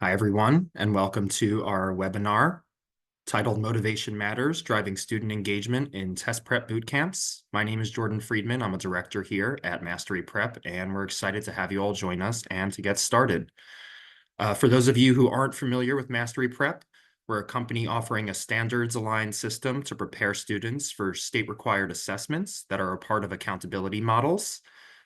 Hi, everyone, and welcome to our webinar titled Motivation Matters, Driving Student Engagement in Test Prep Boot Camps. My name is Jordan Friedman. I'm a director here at MasteryPrep, and we're excited to have you all join us and to get started. For those of you who aren't familiar with MasteryPrep, we're a company offering a standards-aligned system to prepare students for state-required assessments that are a part of accountability models.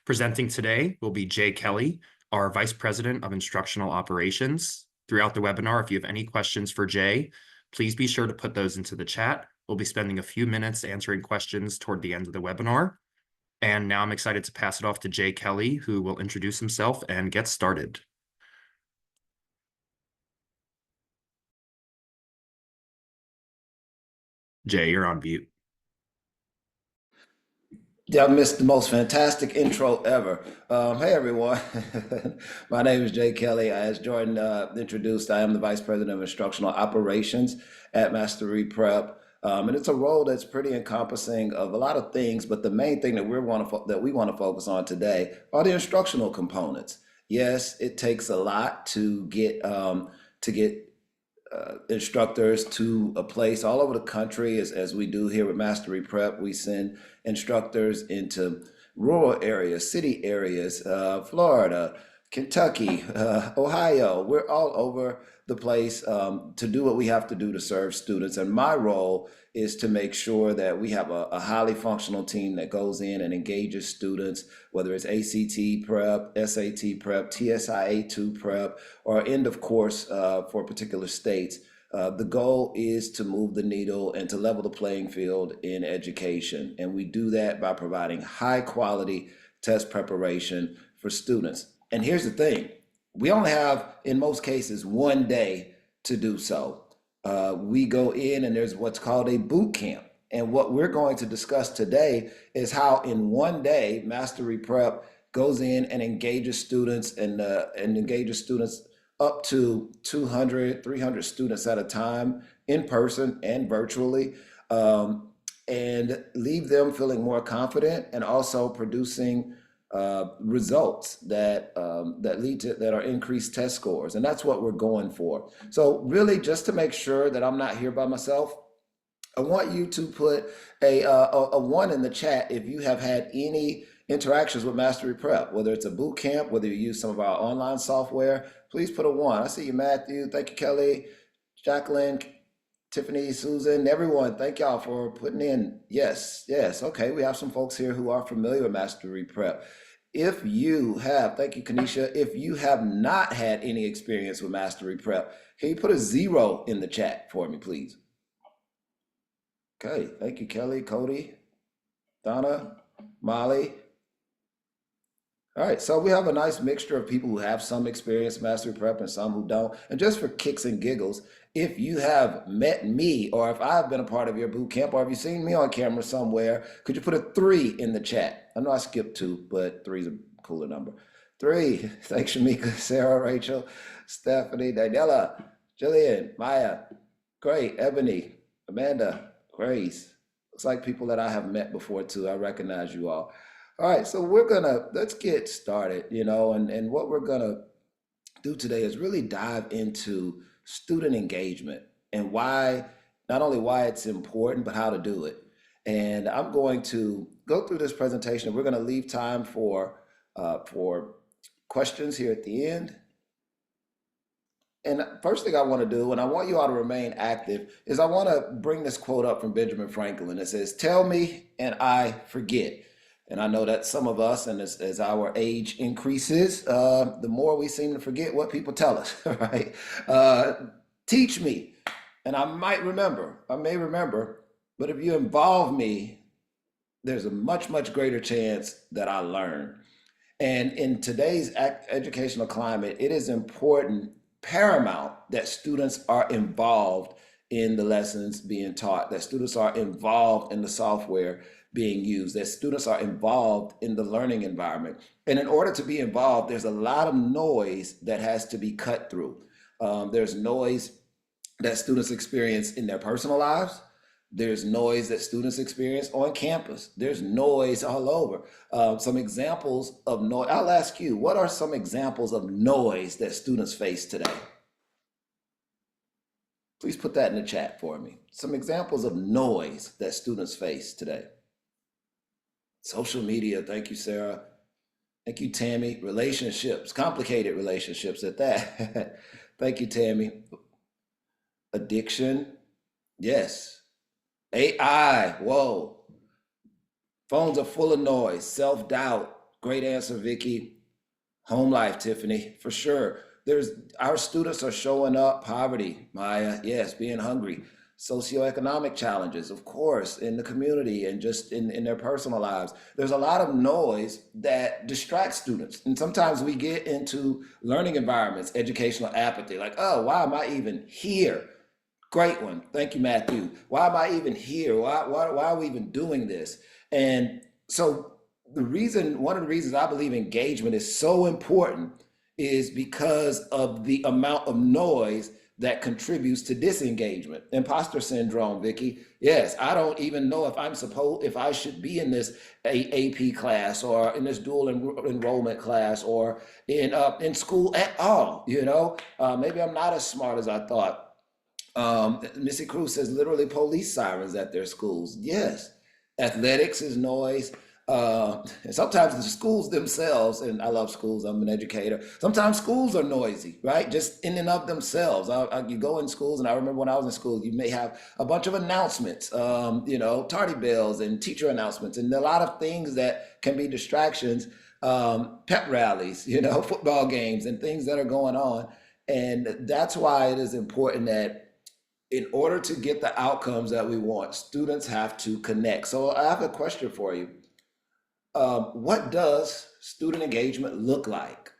Presenting today will be Jay Kelly, our Vice President of Instructional Operations. Throughout the webinar, if you have any questions for Jay, please be sure to put those into the chat. We'll be spending a few minutes answering questions toward the end of the webinar. And now I'm excited to pass it off to Jay Kelly, who will introduce himself and get started. Jay, you're on mute. Yeah, I missed the most fantastic intro ever. Hey, everyone. My name is Jay Kelly. As Jordan introduced, I am the Vice President of Instructional Operations at MasteryPrep. And it's a role that's pretty encompassing of a lot of things, but the main thing that we want to focus on today are the instructional components. Yes, it takes a lot to get instructors to a place all over the country, as we do here with MasteryPrep. We send instructors into rural areas, city areas, Florida, Kentucky, Ohio. We're all over the place to do what we have to do to serve students. And my role is to make sure that we have a highly functional team that goes in and engages students, whether it's ACT prep, SAT prep, TSIA2 prep, or end of course for particular states. The goal is to move the needle and to level the playing field in education. And we do that by providing high quality test preparation for students. And here's the thing, we only have, in most cases, one day to do so. We go in and there's what's called a boot camp. And what we're going to discuss today is how in one day, Mastery Prep goes in and engages students and engages students up to 200, 300 students at a time in person and virtually, and leave them feeling more confident and also producing results that are increased test scores, and that's what we're going for. So really, just to make sure that I'm not here by myself, I want you to put a one in the chat if you have had any interactions with Mastery Prep, whether it's a boot camp, whether you use some of our online software. Please put a one. I see you, Matthew. Thank you, Kelly, Jacqueline, Tiffany, Susan, everyone. Thank y'all for putting in. Yes, yes. Okay, we have some folks here who are familiar with Mastery Prep. If you have, thank you, Kanisha, if you have not had any experience with Mastery Prep, can you put a 0 in the chat for me, please? Okay, thank you, Kelly, Cody, Donna, Molly. All right, so we have a nice mixture of people who have some experience in Mastery Prep and some who don't. And just for kicks and giggles, if you have met me or if I've been a part of your boot camp or have you seen me on camera somewhere, could you put a 3 in the chat? I know I skipped 2, but 3 is a cooler number. 3, thanks Shamika, Sarah, Rachel, Stephanie, Daniela, Jillian, Maya, great, Ebony, Amanda, Grace. Looks like people that I have met before too. I recognize you all. All right, so let's get started, and what we're gonna do today is really dive into student engagement and why, not only why it's important, but how to do it. And I'm going to go through this presentation. We're gonna leave time for questions here at the end. And first thing I want to do, and I want you all to remain active, is I want to bring this quote up from Benjamin Franklin. It says, "Tell me and I forget." And I know that some of us, and as our age increases, the more we seem to forget what people tell us, right? Teach me, and I may remember, but if you involve me, there's a much, much greater chance that I learn. And in today's educational climate, it is important, paramount, that students are involved in the lessons being taught, that students are involved in the software being used, that students are involved in the learning environment. And in order to be involved, there's a lot of noise that has to be cut through. There's noise that students experience in their personal lives. There's noise that students experience on campus. There's noise all over. Some examples of noise. I'll ask you, what are some examples of noise that students face today? Please put that in the chat for me. Some examples of noise that students face today. Social media, thank you, Sarah. Thank you, Tammy. Relationships, complicated relationships at that. Thank you, Tammy. Addiction, yes. AI, whoa. Phones are full of noise. Self-doubt, great answer, Vicky. Home life, Tiffany, for sure. There's our students are showing up poverty, Maya, yes, being hungry, socioeconomic challenges, of course, in the community and just in their personal lives. There's a lot of noise that distracts students. And sometimes we get into learning environments, educational apathy, like, oh, why am I even here? Great one. Thank you, Matthew. Why am I even here? Why are we even doing this? And so one of the reasons I believe engagement is so important is because of the amount of noise that contributes to disengagement. Imposter syndrome, Vicky. Yes, I don't even know if I should be in this AP class or in this dual enrollment class or in school at all. Maybe I'm not as smart as I thought. Missy Cruz says literally police sirens at their schools. Yes. Athletics is noise. And sometimes the schools themselves, and I love schools, I'm an educator. Sometimes schools are noisy, right? Just in and of themselves. You go in schools, and I remember when I was in school, you may have a bunch of announcements, tardy bells and teacher announcements, and a lot of things that can be distractions, pep rallies, football games and things that are going on. And that's why it is important that in order to get the outcomes that we want, students have to connect. So I have a question for you. What does student engagement look like?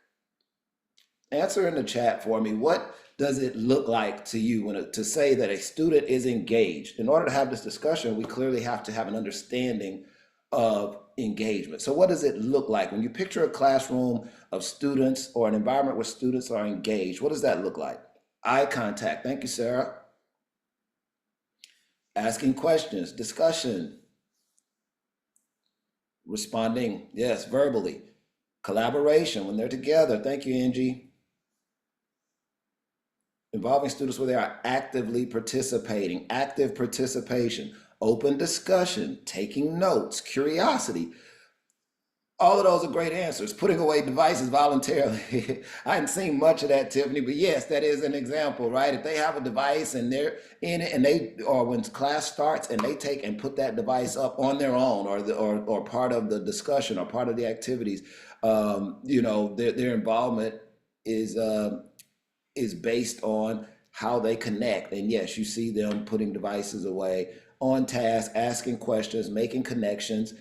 Answer in the chat for me. What does it look like to you to say that a student is engaged? In order to have this discussion, we clearly have to have an understanding of engagement. So what does it look like? When you picture a classroom of students or an environment where students are engaged, what does that look like? Eye contact. Thank you, Sarah. Asking questions, discussion, responding, yes, verbally, collaboration when they're together. Thank you, Angie. Involving students where they are actively participating, active participation, open discussion, taking notes, curiosity. All of those are great answers. Putting away devices voluntarily. I hadn't seen much of that, Tiffany, but yes, that is an example, right? If they have a device and they're in it, or when class starts and they take and put that device up on their own, or part of the discussion or part of the activities, their involvement is based on how they connect. And yes, you see them putting devices away, on task, asking questions, making connections,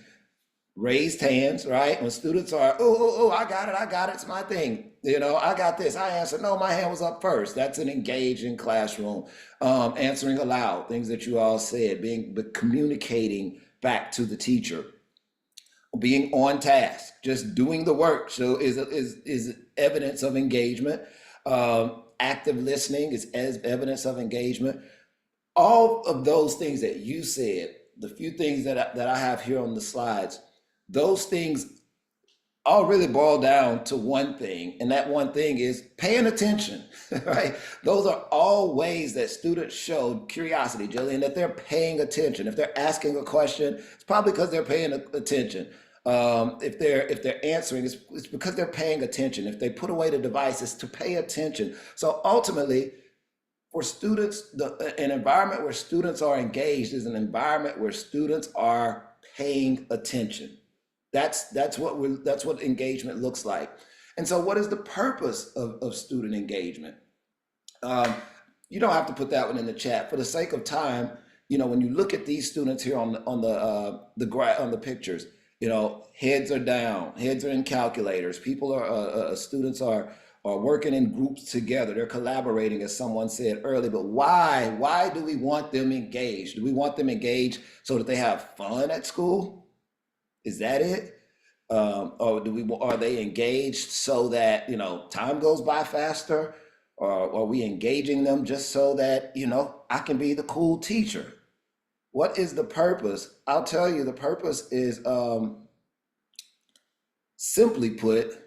raised hands, right? When students are, oh, I got it, it's my thing. I got this, I answered. No, my hand was up first. That's an engaging classroom. Answering aloud, things that you all said, communicating back to the teacher, being on task, just doing the work. So is evidence of engagement. Active listening is as evidence of engagement. All of those things that you said, the few things that I have here on the slides, those things all really boil down to one thing, and that one thing is paying attention, right? Those are all ways that students show curiosity, Jillian, that they're paying attention. If they're asking a question, it's probably because they're paying attention. If they're answering, it's because they're paying attention. If they put away the devices, to pay attention. So ultimately, for students, an environment where students are engaged is an environment where students are paying attention. That's what engagement looks like. And so, what is the purpose of student engagement? Um, you don't have to put that one in the chat for the sake of time. When you look at these students here on the pictures, heads are down, heads are in calculators. Students are working in groups together. They're collaborating, as someone said earlier. But why? Why do we want them engaged? Do we want them engaged so that they have fun at school? Is that it? Or are they engaged so that time goes by faster? Or are we engaging them just so that I can be the cool teacher? What is the purpose? I'll tell you, the purpose is, simply put,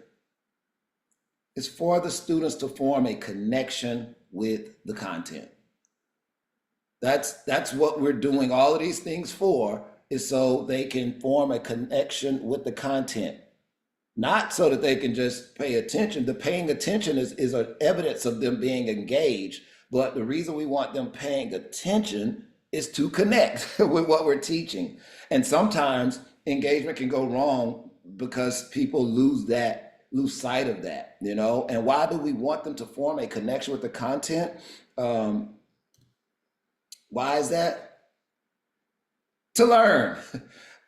is for the students to form a connection with the content. That's what we're doing all of these things for, is so they can form a connection with the content, not so that they can just pay attention. The paying attention is an evidence of them being engaged. But the reason we want them paying attention is to connect with what we're teaching. And sometimes engagement can go wrong because people lose sight of that, you know? And why do we want them to form a connection with the content? Um, why is that? To learn.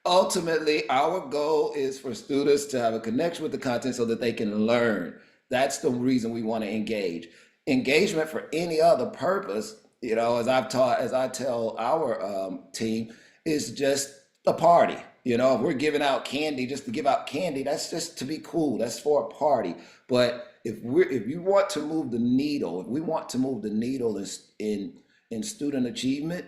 Ultimately, our goal is for students to have a connection with the content so that they can learn. That's the reason we want to engage. Engagement for any other purpose, you know, as I tell our team, is just a party. You know, if we're giving out candy just to give out candy, that's just to be cool. That's for a party. But if you want to move the needle, if we want to move the needle in student achievement,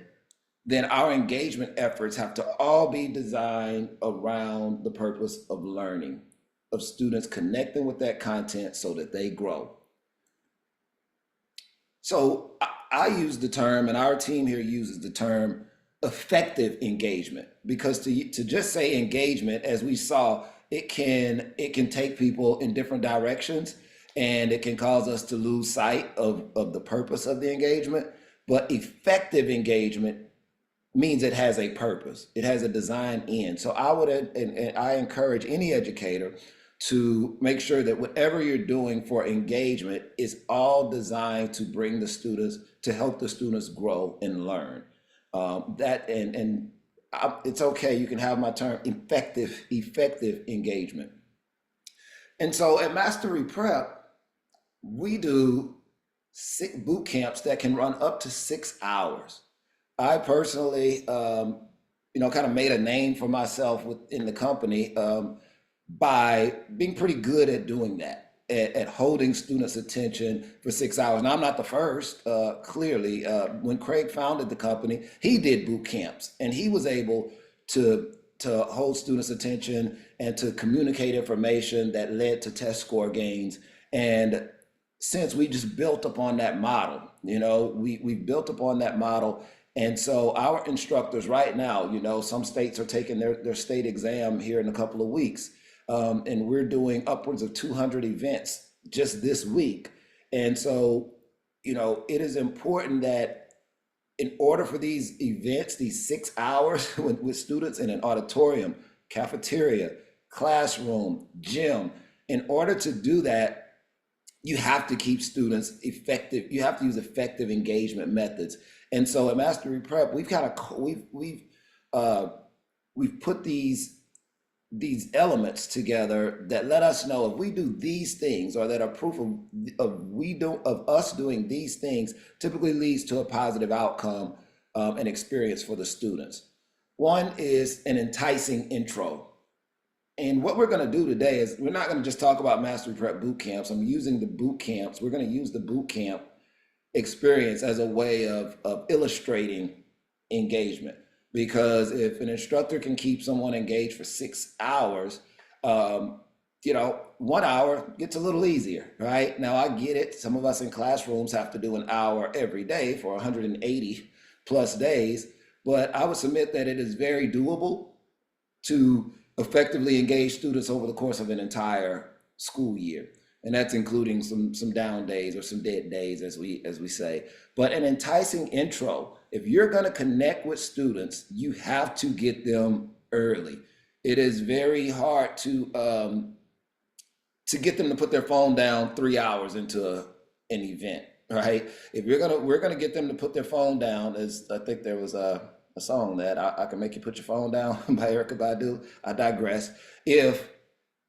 then our engagement efforts have to all be designed around the purpose of learning, of students connecting with that content so that they grow. So I use the term, and our team here uses the term effective engagement, because to just say engagement, as we saw, it can take people in different directions, and it can cause us to lose sight of the purpose of the engagement. But effective engagement means it has a purpose. It has a design end. So I would, and I encourage any educator to make sure that whatever you're doing for engagement is all designed to bring the students, to help the students grow and learn. That and It's okay. You can have my term effective engagement. And so at Mastery Prep, we do boot camps that can run up to 6 hours. I personally, kind of made a name for myself within the company by being pretty good at doing that, at holding students' attention for 6 hours. And I'm not the first, clearly. When Craig founded the company, he did boot camps, and he was able to hold students' attention and to communicate information that led to test score gains. And since we just built upon that model, we built upon that model. And so our instructors right now, some states are taking their state exam here in a couple of weeks. And we're doing upwards of 200 events just this week. And so, it is important that in order for these events, these 6 hours with students in an auditorium, cafeteria, classroom, gym, in order to do that, you have to keep students effective. You have to use effective engagement methods. And so at Mastery Prep, uh, we've put these elements together that let us know if we do these things, or that are proof of us doing these things, typically leads to a positive outcome and experience for the students. One is an enticing intro. And what we're going to do today is we're not going to just talk about Mastery Prep boot camps. I'm using the boot camps. We're going to use the boot camp experience as a way of illustrating engagement. Because if an instructor can keep someone engaged for 6 hours, 1 hour gets a little easier, right? Now, I get it. Some of us in classrooms have to do an hour every day for 180 plus days. But I would submit that it is very doable to effectively engage students over the course of an entire school year. And that's including some down days or some dead days, as we say. But an enticing intro, if you're going to connect with students, you have to get them early. It is very hard to get them to put their phone down 3 hours into an event, right? If we're gonna get them to put their phone down, as I think there was a song that I Can Make You Put Your Phone Down by Erykah Badu. I digress. If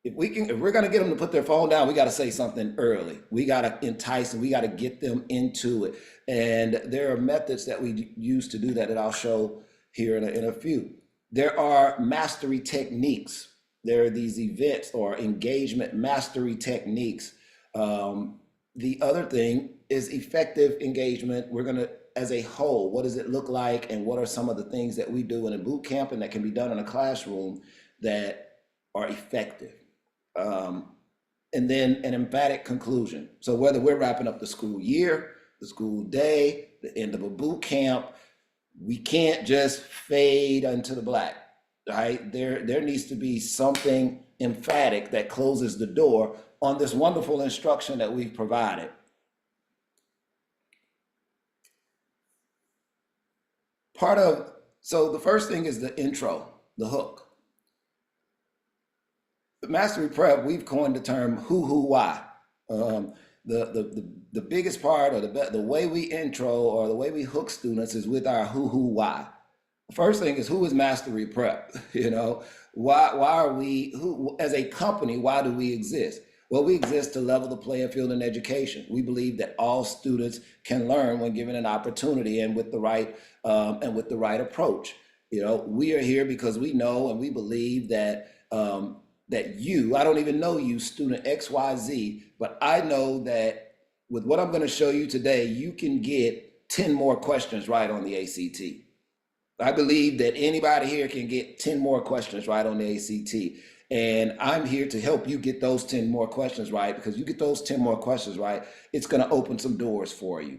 we're gonna get them to put their phone down, we got to say something early. We got to entice them. We got to get them into it. And there are methods that we use to do that I'll show here in a few. There are mastery techniques. There are these events or engagement mastery techniques. The other thing is effective engagement. We're gonna, as a whole, what does it look like, and what are some of the things that we do in a boot camp and that can be done in a classroom that are effective? And then an emphatic conclusion. So whether we're wrapping up the school year, the school day, the end of a boot camp, We can't just fade into the black, right? There needs to be something emphatic that closes the door on this wonderful instruction that we've provided. Part of, so the first thing is the intro, the hook. The Mastery Prep, we've coined the term who, why. Um, the biggest part, or the way we intro or the way we hook students is with our who, why. The first thing is, who is Mastery Prep? You know, why are we, who, as a company, why do we exist? Well, we exist to level the playing field in education. We believe that all students can learn when given an opportunity and with the right approach. You know, we are here because we know and we believe that that you, I don't even know you, student XYZ, but I know that with what I'm going to show you today, you can get 10 more questions right on the ACT. I believe that anybody here can get 10 more questions right on the ACT. And I'm here to help you get those 10 more questions right, because you get those 10 more questions right, it's going to open some doors for you.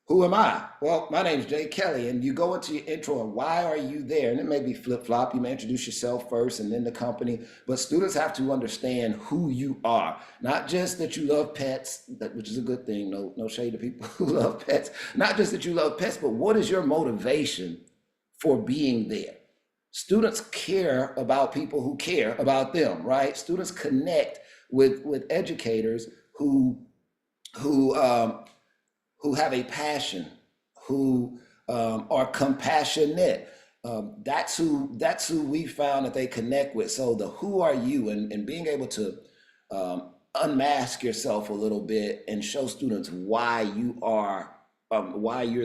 Who am I? Well, my name is Jay Kelly, and you go into your intro and why are you there? And it may be flip flop. You may introduce yourself first and then the company, but students have to understand who you are. Not just that you love pets, which is a good thing. No shade to people who love pets. Not just that you love pets, but what is your motivation for being there? Students care about people who care about them, right? Students connect with educators who who have a passion, who are compassionate. That's who we found that they connect with. So the who are you, and being able to unmask yourself a little bit and show students why you're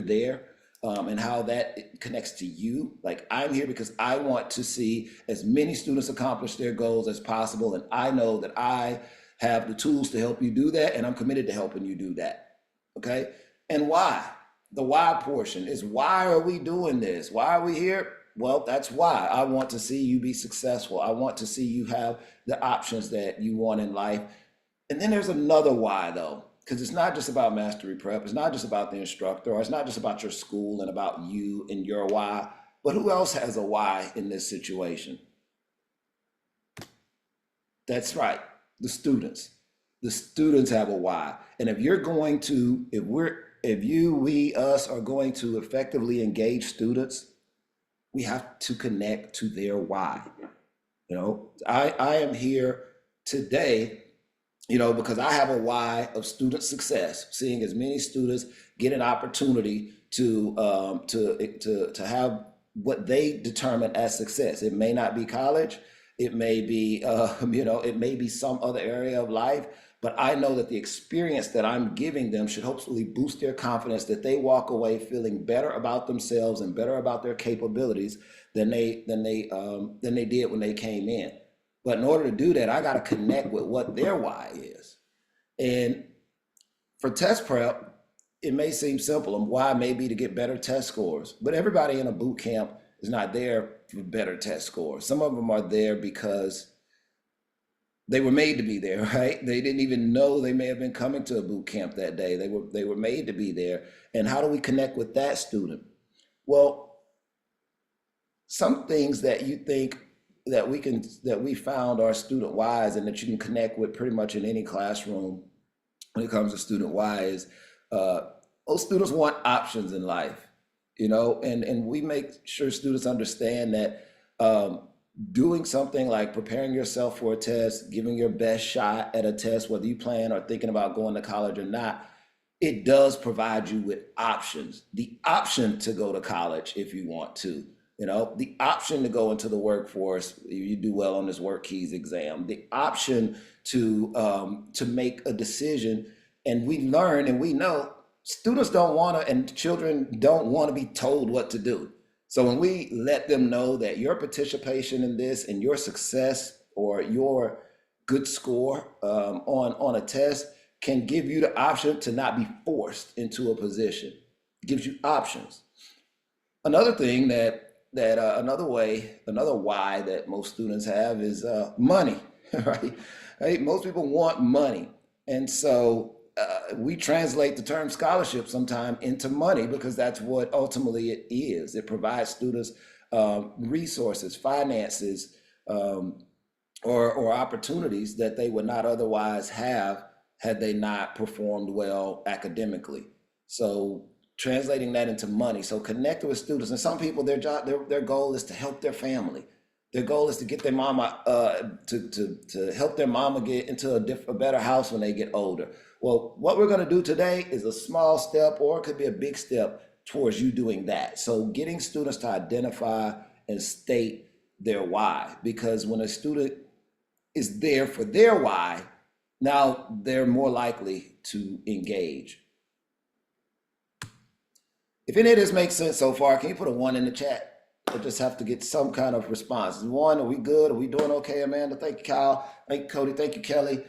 there, and how that connects to you. Like, I'm here because I want to see as many students accomplish their goals as possible, and I know that I have the tools to help you do that, and I'm committed to helping you do that. Okay. And why? The why portion is, why are we doing this? Why are we here? Well, that's why. I want to see you be successful. I want to see you have the options that you want in life. And then there's another why, though, because it's not just about Mastery Prep. It's not just about the instructor, or it's not just about your school and about you and your why. But who else has a why in this situation? That's right, the students. The students have a why. And if you're going to, if you, we, us are going to effectively engage students, we have to connect to their why. You know, I am here today, you know, because I have a why of student success, seeing as many students get an opportunity to have what they determine as success. It may not be college, it may be it may be some other area of life, but I know that the experience that I'm giving them should hopefully boost their confidence, that they walk away feeling better about themselves and better about their capabilities than they did when they came in. But in order to do that, I got to connect with what their why is. And for test prep, it may seem simple. And why may be to get better test scores, but everybody in a boot camp is not there for better test scores. Some of them are there because they were made to be there, right? They didn't even know they may have been coming to a boot camp that day. They were made to be there. And how do we connect with that student? Well, some things that you think that we found are student wise and that you can connect with pretty much in any classroom when it comes to student wise. Most students want options in life, you know, and we make sure students understand that doing something like preparing yourself for a test, giving your best shot at a test, whether you plan or thinking about going to college or not, it does provide you with options. The option to go to college if you want to, you know, the option to go into the workforce, you do well on this work keys exam, the option to make a decision. And we learn and we know students don't want to, and children don't want to be told what to do. So when we let them know that your participation in this and your success or your good score on a test can give you the option to not be forced into a position. It gives you options. Another thing another why that most students have is money, right? Right? Most people want money, and so we translate the term scholarship sometime into money because that's what ultimately it is. It provides students resources, finances, um, or opportunities that they would not otherwise have had they not performed well academically. So translating that into money. So connecting with students, and some people their goal is to help their family. Their goal is to get their mama to help their mama get into a better house when they get older. Well, what we're going to do today is a small step, or it could be a big step towards you doing that. So getting students to identify and state their why, because when a student is there for their why, now they're more likely to engage. If any of this makes sense so far, can you put a one in the chat? I just have to get some kind of response. One, are we good? Are we doing okay, Amanda? Thank you, Kyle. Thank you, Cody. Thank you, Kelly.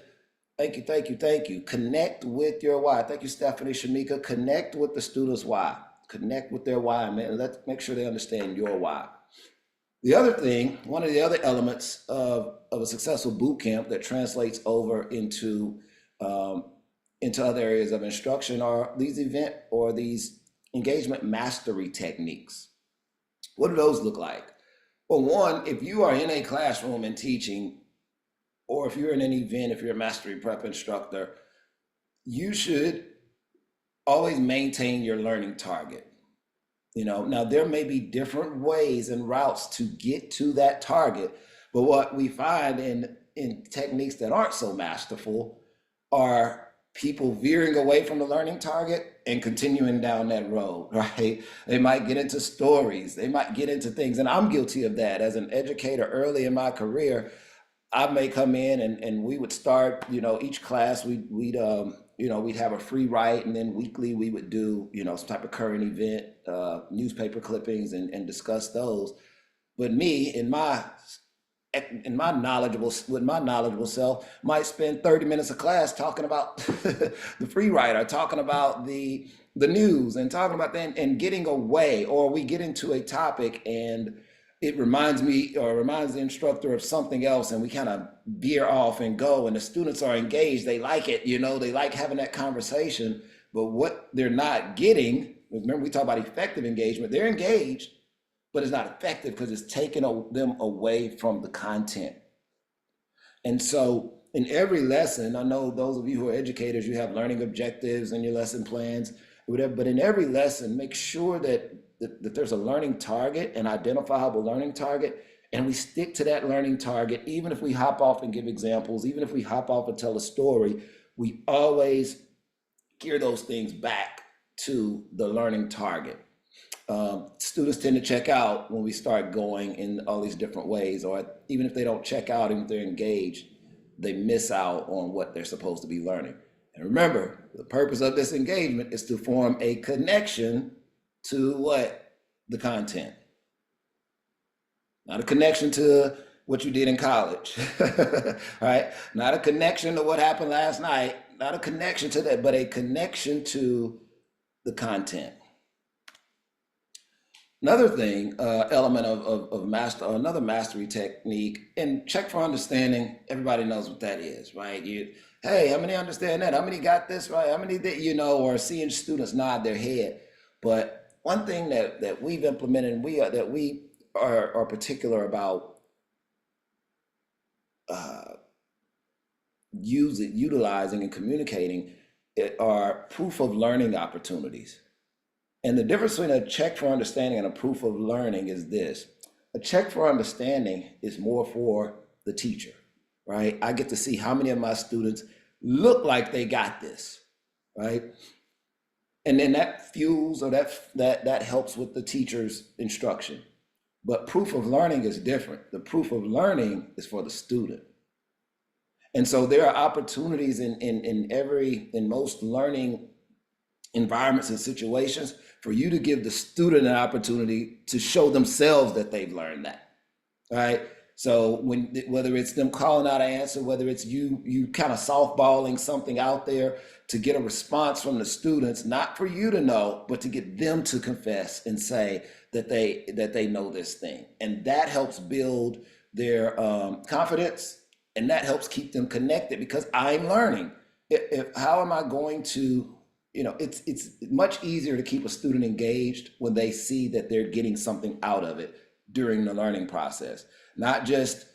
Thank you, thank you, thank you. Connect with your why. Thank you, Stephanie, Shamika. Connect with the students' why. Connect with their why, man. Let's make sure they understand your why. The other thing, one of the other elements of a successful boot camp that translates over into other areas of instruction are these engagement mastery techniques. What do those look like? Well, one, if you are in a classroom and teaching, or if you're in an event, if you're a Mastery Prep instructor, you should always maintain your learning target. Now there may be different ways and routes to get to that target, but what we find in techniques that aren't so masterful are people veering away from the learning target and continuing down that road, right? They might get into stories, they might get into things, and I'm guilty of that as an educator early in my career. I may come in and we would start, each class we'd have a free write, and then weekly we would do, some type of current event, newspaper clippings and discuss those. But me with my knowledgeable self might spend 30 minutes of class talking about the free write, or talking about the news, and talking about that, and getting away, or we get into a topic and it reminds me or reminds the instructor of something else, and we kind of veer off and go, and the students are engaged, they like it, they like having that conversation. But what they're not getting, remember we talk about effective engagement, they're engaged, but it's not effective because it's taking them away from the content. And so in every lesson, I know those of you who are educators, you have learning objectives and your lesson plans, whatever, but in every lesson, make sure that there's a learning target, an identifiable learning target, and we stick to that learning target. Even if we hop off and give examples, even if we hop off and tell a story, we always gear those things back to the learning target. Students tend to check out when we start going in all these different ways, or even if they don't check out, even if they're engaged, they miss out on what they're supposed to be learning. And remember, the purpose of this engagement is to form a connection to what? The content. Not a connection to what you did in college, right? Not a connection to what happened last night, not a connection to that, but a connection to the content. Another thing, element another mastery technique, and check for understanding. Everybody knows what that is, right? Hey, how many understand that? How many got this right? How many did or seeing students nod their head. But one thing that we've implemented, and that we are particular about utilizing and communicating, are proof of learning opportunities. And the difference between a check for understanding and a proof of learning is this. A check for understanding is more for the teacher, right? I get to see how many of my students look like they got this, right? And then that fuels, or that helps with the teacher's instruction. But proof of learning is different. The proof of learning is for the student. And so there are opportunities in most learning environments and situations for you to give the student an opportunity to show themselves that they've learned that, right? So whether it's them calling out an answer, whether it's you kind of softballing something out there to get a response from the students, not for you to know, but to get them to confess and say that they know this thing, and that helps build their confidence, and that helps keep them connected because I'm learning. if how am I going to, it's much easier to keep a student engaged when they see that they're getting something out of it during the learning process, not just,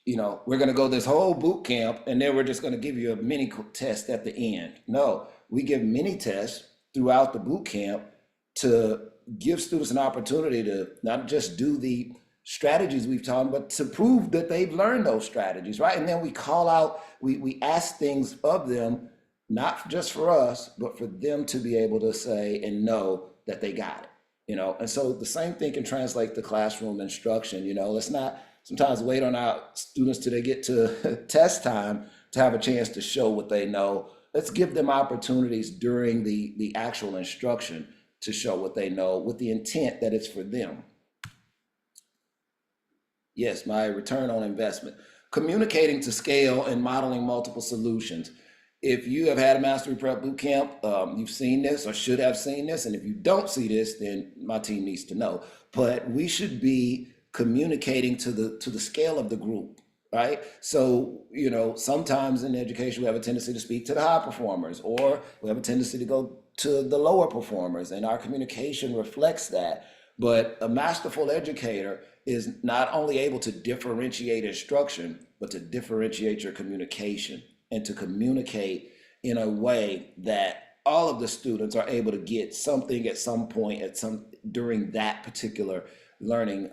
we're going to go this whole boot camp and then we're just going to give you a mini test at the end. No, we give mini tests throughout the boot camp to give students an opportunity to not just do the strategies we've taught them, but to prove that they've learned those strategies, right? And then we call out, we ask things of them, not just for us, but for them to be able to say and know that they got it, And so the same thing can translate to classroom instruction, Let's not sometimes wait on our students till they get to test time to have a chance to show what they know. Let's give them opportunities during the actual instruction to show what they know with the intent that it's for them. Yes, my return on investment. Communicating to scale and modeling multiple solutions. If you have had a Mastery Prep Bootcamp, you've seen this or should have seen this. And if you don't see this, then my team needs to know. But we should be communicating to the scale of the group, right? So, sometimes in education, we have a tendency to speak to the high performers, or we have a tendency to go to the lower performers, and our communication reflects that. But a masterful educator is not only able to differentiate instruction, but to differentiate your communication and to communicate in a way that all of the students are able to get something at some point during that particular learning,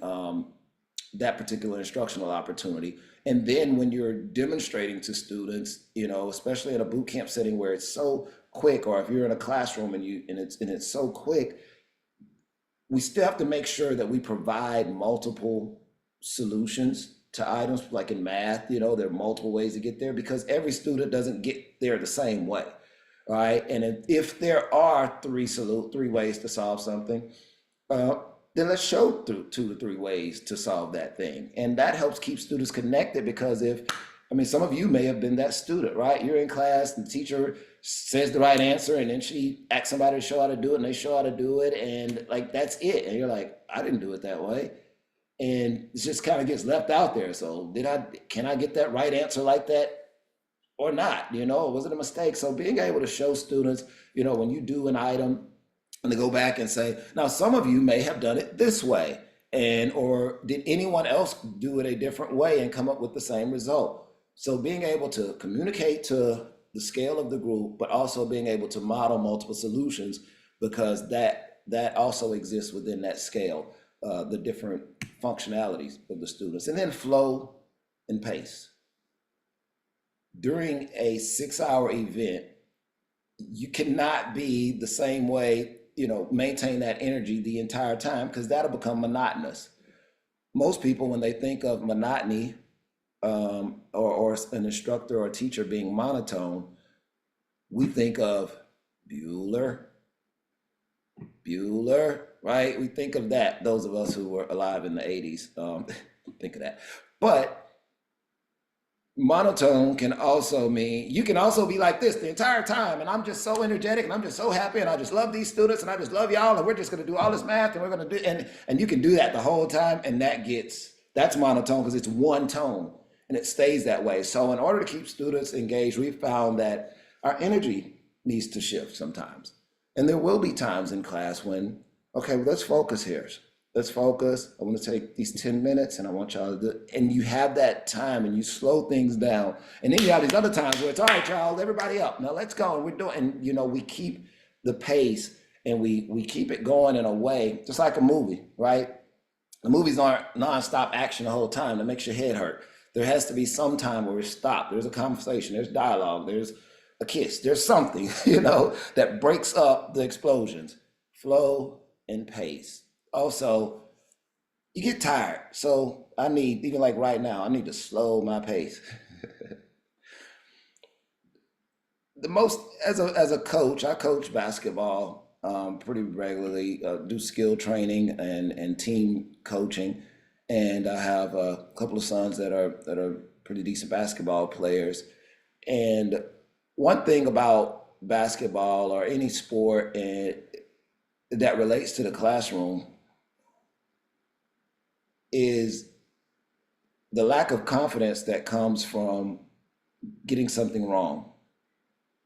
that particular instructional opportunity. And then when you're demonstrating to students, especially in a boot camp setting where it's so quick, or if you're in a classroom and it's so quick, we still have to make sure that we provide multiple solutions to items. Like in math, there are multiple ways to get there because every student doesn't get there the same way, right? And if there are three ways to solve something, then let's show through 2 to 3 ways to solve that thing. And that helps keep students connected because some of you may have been that student, right? You're in class and the teacher says the right answer and then she asks somebody to show how to do it and they show how to do it. And like, that's it. And you're like, I didn't do it that way. And it just kind of gets left out there. So can I get that right answer like that or not? Was it a mistake? So being able to show students, when you do an item, and to go back and say, now some of you may have done it this way, or did anyone else do it a different way and come up with the same result? So being able to communicate to the scale of the group, but also being able to model multiple solutions, because that also exists within that scale, the different functionalities of the students. And then flow and pace. During a 6-hour event, you cannot be the same way, maintain that energy the entire time, because that'll become monotonous. Most people, when they think of monotony, or an instructor or a teacher being monotone, we think of Bueller, right? We think of that, those of us who were alive in the 80s, think of that. But monotone can also mean you can also be like this the entire time, and I'm just so energetic and I'm just so happy and I just love these students and I just love y'all and we're just going to do all this math and we're going to do, and you can do that the whole time, and that's monotone because it's one tone and it stays that way. So in order to keep students engaged, we've found that our energy needs to shift sometimes, and there will be times in class when, okay, well, let's focus here. Let's focus. I want to take these 10 minutes and I want y'all to do it. And you have that time and you slow things down. And then you have these other times where it's, all right, y'all, everybody up. Now let's go. And we're doing, and we keep the pace and we keep it going in a way, just like a movie, right? The movies aren't nonstop action the whole time. That makes your head hurt. There has to be some time where we stop. There's a conversation, there's dialogue, there's a kiss, there's something, that breaks up the explosions. Flow and pace. Also, you get tired. So I need, even like right now, I need to slow my pace. As a coach, I coach basketball pretty regularly, do skill training and team coaching. And I have a couple of sons that are pretty decent basketball players. And one thing about basketball or any sport that relates to the classroom is the lack of confidence that comes from getting something wrong.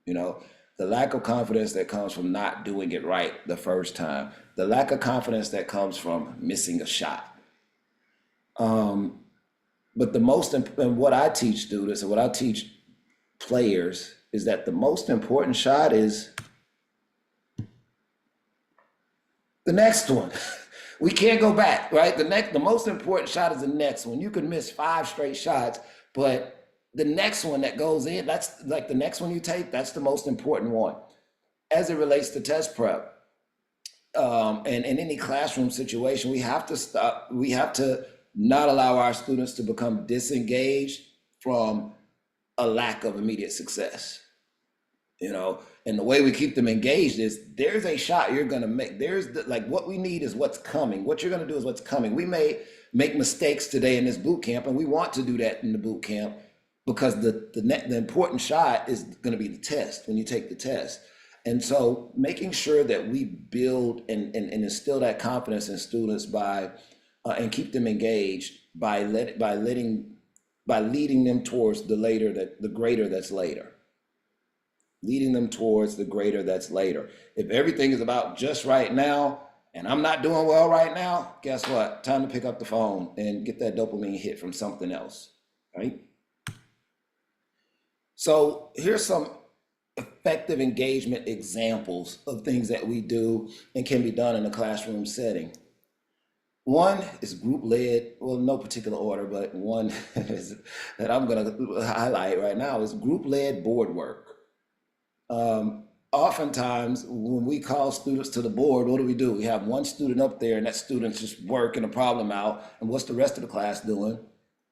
You know, the lack of confidence that comes from not doing it right the first time, the lack of confidence that comes from missing a shot. But and what I teach students and what I teach players is that the most important shot is the next one. We can't go back, right? The most important shot is the next one. You can miss 5 straight shots, but the next one that goes in, that's like the next one you take, that's the most important one. As it relates to test prep, and in any classroom situation, we have to stop, we have to not allow our students to become disengaged from a lack of immediate success. You know, and the way we keep them engaged is there's a shot you're going to make. Like what we need is what's coming. What you're going to do is what's coming. We may make mistakes today in this boot camp, and we want to do that in the boot camp because the important shot is going to be the test when you take the test. And so making sure that we build and instill that confidence in students by and keep them engaged by leading them towards the greater that's later. Leading them towards the greater that's later. If everything is about just right now and I'm not doing well right now, guess what? Time to pick up the phone and get that dopamine hit from something else, right? So here's some effective engagement examples of things that we do and can be done in a classroom setting. One is group led, well, no particular order, but one that I'm going to highlight right now is group led board work. Oftentimes when we call students to the board, what do? We have one student up there and that student's just working a problem out. And what's the rest of the class doing?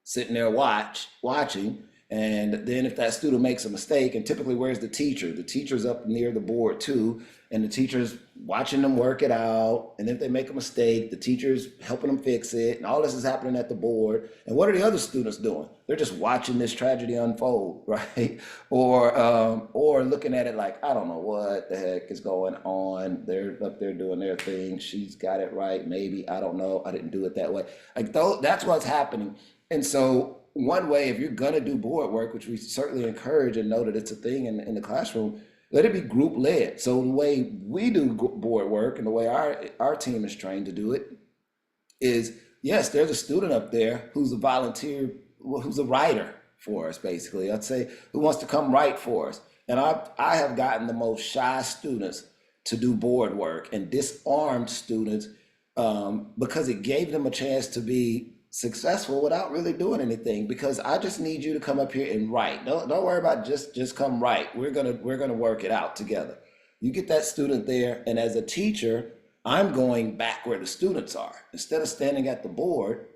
Sitting there watching. And then if that student makes a mistake, and typically where's the teacher? The teacher's up near the board too, and the teacher's watching them work it out. And if they make a mistake, the teacher's helping them fix it. And all this is happening at the board. And what are the other students doing? They're just watching this tragedy unfold, right? Or looking at it like, I don't know what the heck is going on. They're up there doing their thing. She's got it right. Maybe, I don't know. I didn't do it that way. Like that's what's happening. And so one way, if you're gonna do board work, which we certainly encourage and know that it's a thing in the classroom, let it be group led. So the way we do board work and the way our team is trained to do it is, yes, there's a student up there who's a volunteer, who's a writer for us, basically. I'd say who wants to come write for us. And I have gotten the most shy students to do board work and disarmed students because it gave them a chance to be successful without really doing anything, because I just need you to come up here and write. Don't worry about just come write. We're gonna work it out together. You get that student there, and as a teacher, I'm going back where the students are. Instead of standing at the board,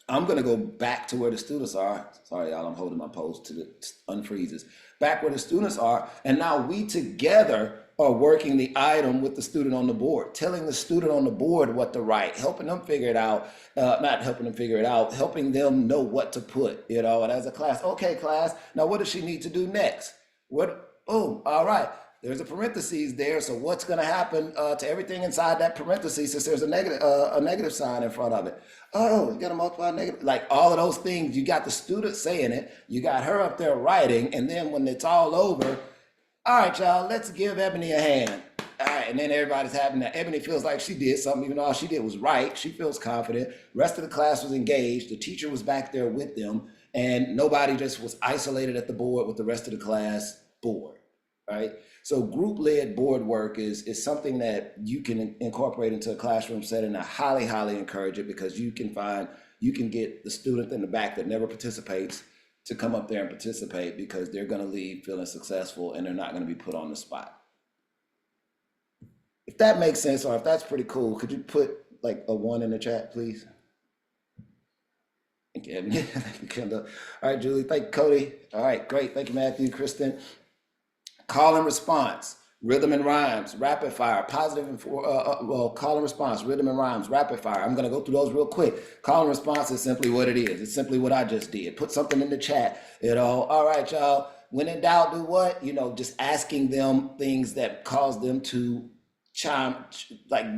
I'm gonna go back to where the students are. Sorry, y'all, I'm holding my pose to the unfreezes. Back where the students are, and now we together are working the item with the student on the board, telling the student on the board what to write, helping them figure it out, not helping them figure it out, helping them know what to put, you know, and as a class, okay, class, now what does she need to do next? Oh, all right, there's a parentheses there, so what's gonna happen to everything inside that parentheses since there's a negative sign in front of it? Oh, you gotta multiply negative, like all of those things, you got the student saying it, you got her up there writing, and then when it's all over, all right, y'all, let's give Ebony a hand. All right, and then everybody's happy. Now, Ebony feels like she did something, even though all she did was right. She feels confident. The rest of the class was engaged. The teacher was back there with them, and nobody just was isolated at the board with the rest of the class bored, right? So group-led board work is something that you can incorporate into a classroom setting. I highly, highly encourage it because you can get the student in the back that never participates to come up there and participate because they're going to leave feeling successful and they're not going to be put on the spot. If that makes sense, or if that's pretty cool, could you put like a 1 in the chat, please? Thank you, Evan. Thank you, Kendall. All right, Julie. Thank you, Cody. All right, great. Thank you, Matthew, Kristen. Call and response. Rhythm and rhymes, rapid fire, positive and call and response, rhythm and rhymes, rapid fire. I'm gonna go through those real quick. Call and response is simply what it is. It's simply what I just did. Put something in the chat, you know. All right, y'all. When in doubt, do what? You know, just asking them things that cause them to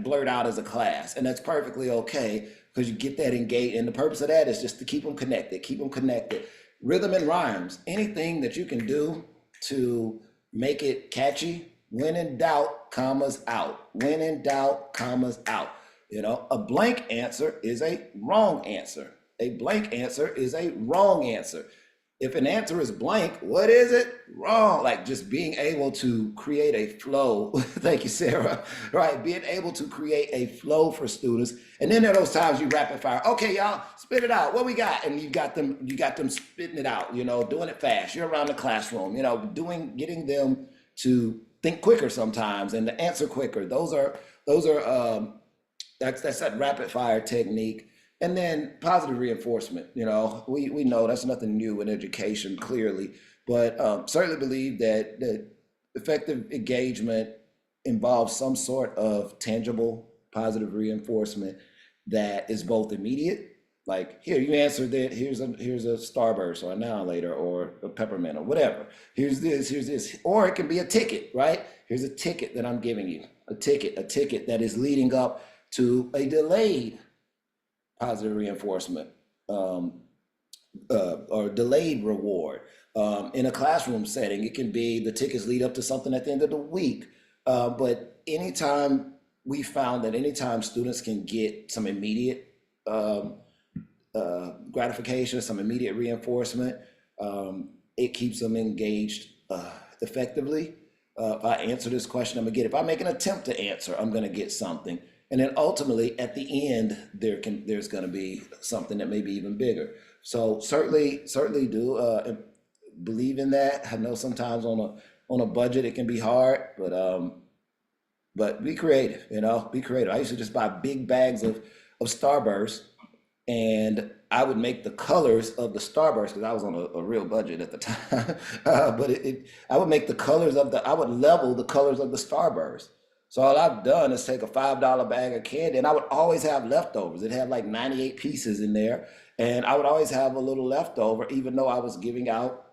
blurt out as a class. And that's perfectly okay because you get that engaged. And the purpose of that is just to keep them connected, Rhythm and rhymes, anything that you can do to Make it catchy. When in doubt, commas out. When in doubt, commas out. A blank answer is a wrong answer. A blank answer is a wrong answer. If an answer is blank, what is it? Wrong. Like just being able to create a flow. Thank you, Sarah. Right. Being able to create a flow for students. And then there are those times you rapid fire. Okay, y'all, spit it out. What we got? And you got them spitting it out, doing it fast. You're around the classroom, getting them to think quicker sometimes and to answer quicker. That's that rapid fire technique. And then positive reinforcement. We know that's nothing new in education, clearly, but certainly believe that effective engagement involves some sort of tangible positive reinforcement that is both immediate, like here you answered that. Here's a starburst or a now later or a peppermint or whatever. Here's this, or it can be a ticket, right? Here's a ticket that I'm giving you, a ticket that is leading up to a delayed positive reinforcement, um, or delayed reward. In a classroom setting, it can be the tickets lead up to something at the end of the week. But anytime we found that anytime students can get some immediate um, gratification, some immediate reinforcement, it keeps them engaged effectively. If I answer this question, I'm gonna get. If I make an attempt to answer, I'm gonna get something. And then ultimately, at the end, there's gonna be something that may be even bigger. So certainly do believe in that. I know sometimes on a budget it can be hard, but be creative. Be creative. I used to just buy big bags of Starburst, and I would make the colors of the Starburst because I was on a real budget at the time. I would make the colors I would level the colors of the Starburst. So all I've done is take a $5 bag of candy, and I would always have leftovers. It had like 98 pieces in there, and I would always have a little leftover, even though I was giving out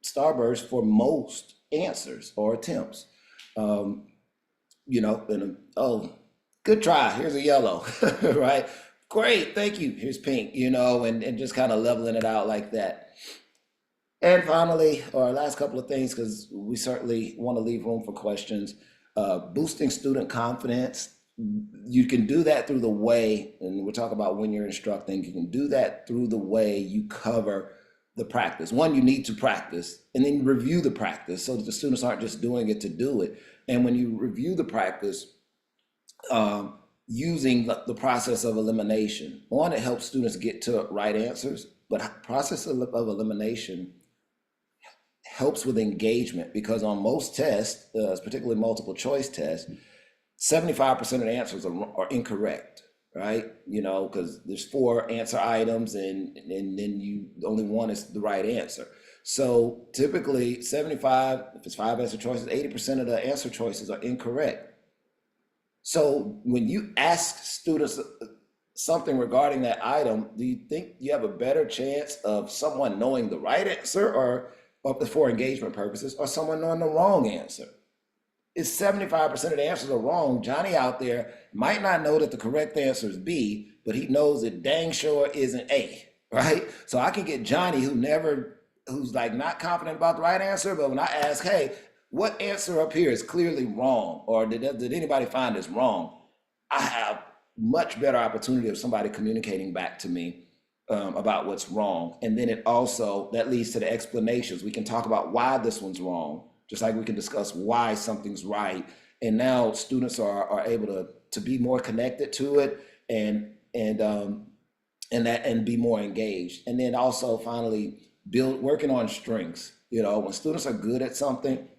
Starburst for most answers or attempts. Um, oh, good try. Here's a yellow, right? Great, thank you. Here's pink, and just kind of leveling it out like that. And finally, our last couple of things, because we certainly want to leave room for questions. Boosting student confidence. You can do that through the way, and we'll talk about when you're instructing, you can do that through the way you cover the practice. One, you need to practice, and then review the practice so that the students aren't just doing it to do it. And when you review the practice, using the process of elimination. One, it helps students get to right answers, but process of elimination helps with engagement because on most tests, particularly multiple choice tests, 75% of the answers are incorrect, right? Because there's four answer items and then only one is the right answer. So typically 75, if it's five answer choices, 80% of the answer choices are incorrect. So when you ask students something regarding that item, do you think you have a better chance of someone knowing the right answer or for engagement purposes, or someone knowing the wrong answer? If 75% of the answers are wrong, Johnny out there might not know that the correct answer is B, but he knows it dang sure isn't A, right? So I can get Johnny who's like not confident about the right answer, but when I ask, hey, what answer up here is clearly wrong, or did anybody find this wrong? I have much better opportunity of somebody communicating back to me about what's wrong. And then that leads to the explanations. We can talk about why this one's wrong, just like we can discuss why something's right. And now students are able to be more connected to it and be more engaged. And then also finally working on strengths. When students are good at something,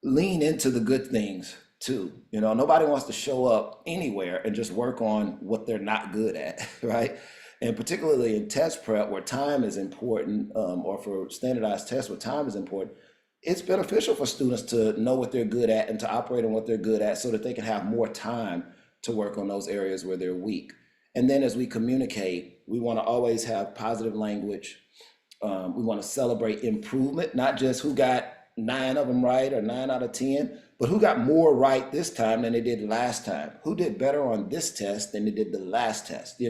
lean into the good things too. Nobody wants to show up anywhere and just work on what they're not good at, right? And particularly in test prep where time is important, or for standardized tests where time is important, it's beneficial for students to know what they're good at and to operate on what they're good at so that they can have more time to work on those areas where they're weak. And then as we communicate, we want to always have positive language. We want to celebrate improvement, not just who got 9 of them right or 9 out of 10, but who got more right this time than they did last time? Who did better on this test than they did the last test?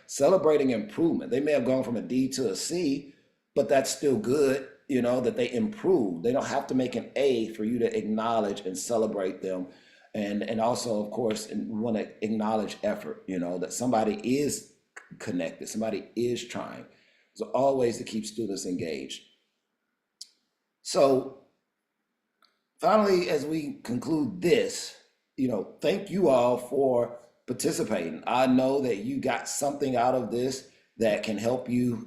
Celebrating improvement. They may have gone from a D to a C, but that's still good. that they improve. They don't have to make an A for you to acknowledge and celebrate them. And also, of course, we want to acknowledge effort, that somebody is connected, somebody is trying. So always to keep students engaged. So finally, as we conclude this, thank you all for participating. I know that you got something out of this that can help you,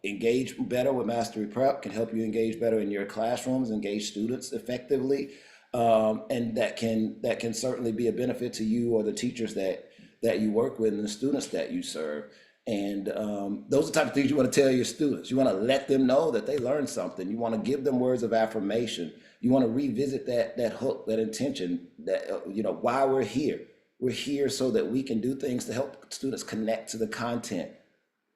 engage better with Mastery Prep, can help you engage better in your classrooms, engage students effectively, and that can certainly be a benefit to you or the teachers that you work with and the students that you serve. And those are the type of things you want to tell your students. You want to let them know that they learned something. You want to give them words of affirmation. You want to revisit that hook, that intention, that why we're here. We're here so that we can do things to help students connect to the content.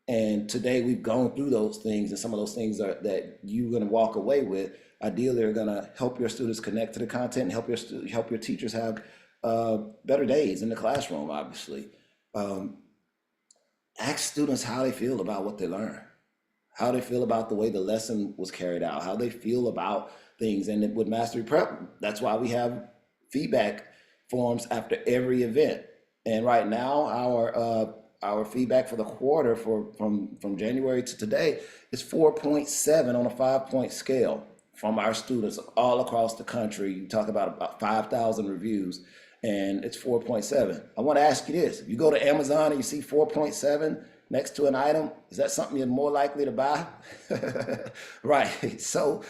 And today we've gone through those things, and some of those things that you're going to walk away with. Ideally, are going to help your students connect to the content and help your teachers have better days in the classroom. Obviously, ask students how they feel about what they learn, how they feel about the way the lesson was carried out, how they feel about things. And with Mastery Prep, that's why we have feedback forms after every event. And right now, our feedback for the quarter from January to today is 4.7 on a 5-point scale from our students all across the country. You talk about 5,000 reviews, and it's 4.7. I want to ask you this: if you go to Amazon and you see 4.7 next to an item, is that something you're more likely to buy? Right. So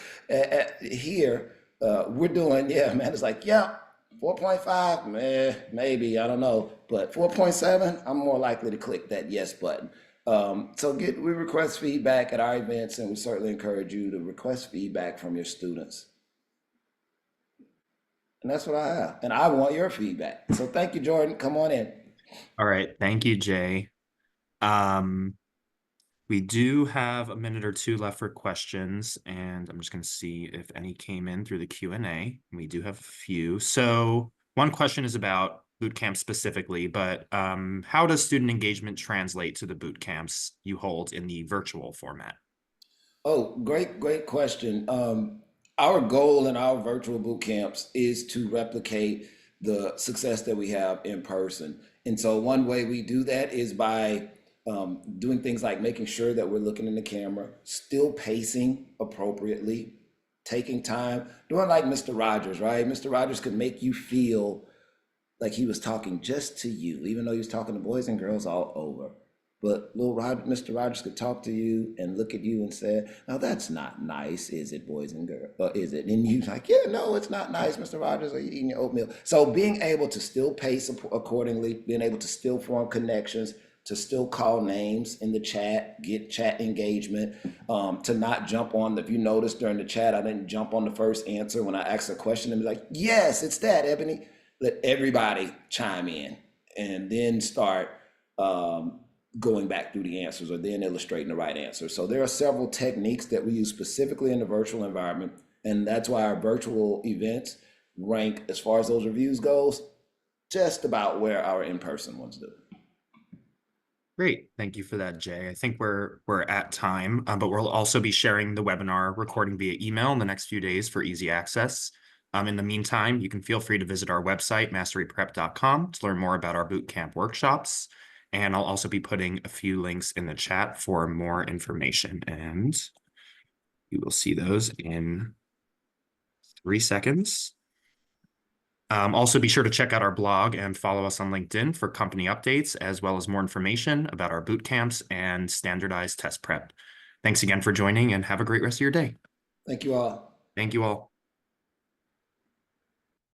here we're doing, yeah, man. It's like, yeah, 4.5, man, maybe, I don't know, but 4.7, I'm more likely to click that yes button. So we request feedback at our events, and we certainly encourage you to request feedback from your students. And that's what I have. And I want your feedback. So thank you, Jordan. Come on in. All right. Thank you, Jay. Um, we do have a minute or two left for questions, and I'm just going to see if any came in through the Q&A. We do have a few. So one question is about boot camp specifically, but how does student engagement translate to the boot camps you hold in the virtual format? Oh, great question. Our goal in our virtual boot camps is to replicate the success that we have in person. And so one way we do that is by doing things like making sure that we're looking in the camera, still pacing appropriately, taking time, doing like Mr. Rogers, right? Mr. Rogers could make you feel like he was talking just to you, even though he was talking to boys and girls all over. But Mr. Rogers could talk to you and look at you and say, "Now that's not nice, is it, boys and girls? Or is it?" And you're like, "Yeah, no, it's not nice, Mr. Rogers. Are you eating your oatmeal?" So being able to still pace accordingly, being able to still form connections, to still call names in the chat, get chat engagement, to not jump on. If you notice during the chat, I didn't jump on the first answer when I asked a question and be like, "Yes, it's that, Ebony." Let everybody chime in and then start going back through the answers or then illustrating the right answer. So there are several techniques that we use specifically in the virtual environment, and that's why our virtual events rank, as far as those reviews goes, just about where our in-person ones do. Great. Thank you for that, Jay. I think we're at time, but we'll also be sharing the webinar recording via email in the next few days for easy access. In the meantime, you can feel free to visit our website, masteryprep.com, to learn more about our bootcamp workshops. And I'll also be putting a few links in the chat for more information. And you will see those in 3 seconds. Also, be sure to check out our blog and follow us on LinkedIn for company updates, as well as more information about our boot camps and standardized test prep. Thanks again for joining, and have a great rest of your day. Thank you all. Thank you all.